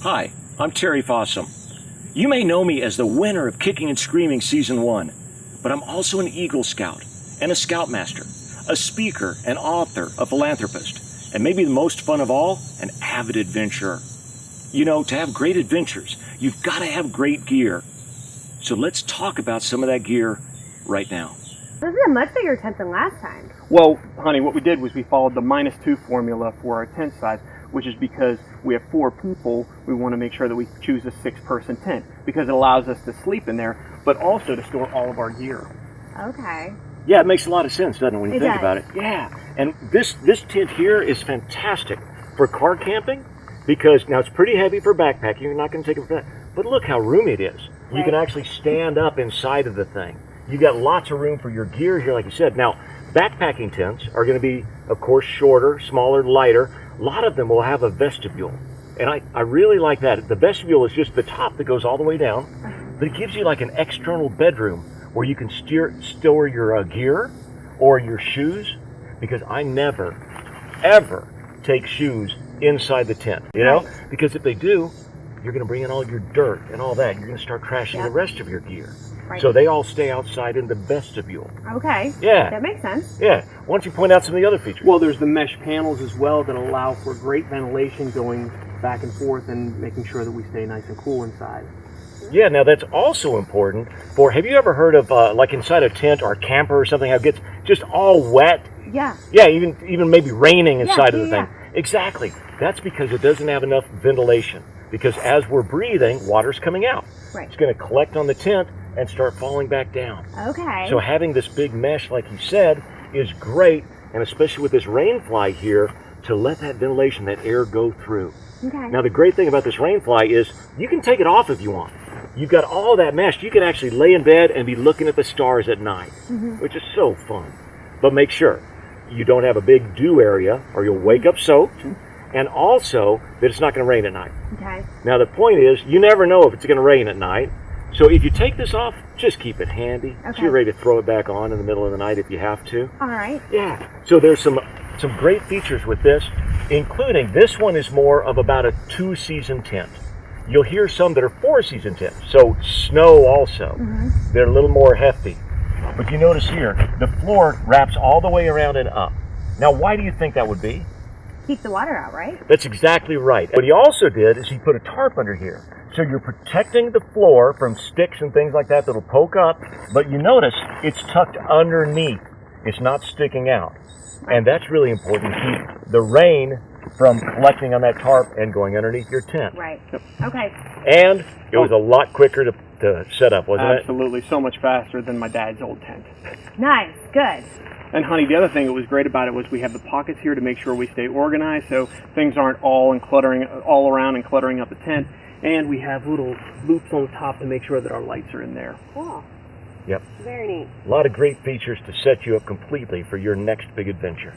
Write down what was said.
Hi, I'm Terry Fossum. You may know me as the winner of Kicking and Screaming Season 1, but I'm also an Eagle Scout and a Scoutmaster, a speaker, an author, a philanthropist, and maybe the most fun of all, an avid adventurer. You know, to have great adventures, you've got to have great gear. So let's talk about some of that gear right now. This is a much bigger tent than last time. Well, honey, what we did was we followed the -2 formula for our tent size, which is because we have 4 people, we want to make sure that we choose a 6-person tent because it allows us to sleep in there, but also to store all of our gear. Okay. Yeah, it makes a lot of sense, doesn't it, when you It think does. about it? Yeah, and this tent here is fantastic for car camping because now it's pretty heavy for backpacking. You're not going to take it for that, but look how roomy it is. You can actually stand up inside of the thing. You got lots of room for your gear here, like you said. Now, backpacking tents are going to be, of course, shorter, smaller, lighter. A lot of them will have a vestibule, and I really like that. The vestibule is just the top that goes all the way down, but it gives you like an external bedroom where you can store your gear or your shoes, because I never, ever take shoes inside the tent, you know? Because if they do, you're going to bring in all your dirt and all that. You're going to start crashing the rest of your gear. Right. So they all stay outside in the vestibule. Okay. Yeah. That makes sense. Yeah. Why don't you point out some of the other features? Well, there's the mesh panels as well that allow for great ventilation going back and forth and making sure that we stay nice and cool inside. Yeah, now that's also important for, have you ever heard of, like inside a tent or a camper or something, how it gets just all wet? Yeah. Yeah, even maybe raining inside of the yeah. thing. Exactly. That's because it doesn't have enough ventilation. Because as we're breathing, water's coming out. Right. It's going to collect on the tent and start falling back down. Okay. So having this big mesh, like you said, is great, and especially with this rainfly here, to let that ventilation, that air go through. Okay. Now the great thing about this rainfly is you can take it off if you want. You've got all that mesh. You can actually lay in bed and be looking at the stars at night, which is so fun. But make sure you don't have a big dew area or you'll wake up soaked, and also that it's not going to rain at night. Okay. Now the point is, you never know if it's going to rain at night. So if you take this off, just keep it handy. So Okay. you're ready to throw it back on in the middle of the night if you have to. All right. Yeah. So there's some great features with this, including this one is more of about a 2-season tent. You'll hear some that are 4-season tents. So snow also. They're a little more hefty. But you notice here, the floor wraps all the way around and up. Now, why do you think that would be? Keep the water out, right? That's exactly right. What he also did is he put a tarp under here. So you're protecting the floor from sticks and things like that that'll poke up, but you notice it's tucked underneath. It's not sticking out. And that's really important. Keep the rain from collecting on that tarp and going underneath your tent. Right. Okay. And it was a lot quicker to set up, wasn't it? Absolutely, so much faster than my dad's old tent. Nice. Good. And honey, the other thing that was great about it was we have the pockets here to make sure we stay organized so things aren't all around and cluttering up the tent. And we have little loops on the top to make sure that our lights are in there. Cool. Yep. Very neat. A lot of great features to set you up completely for your next big adventure.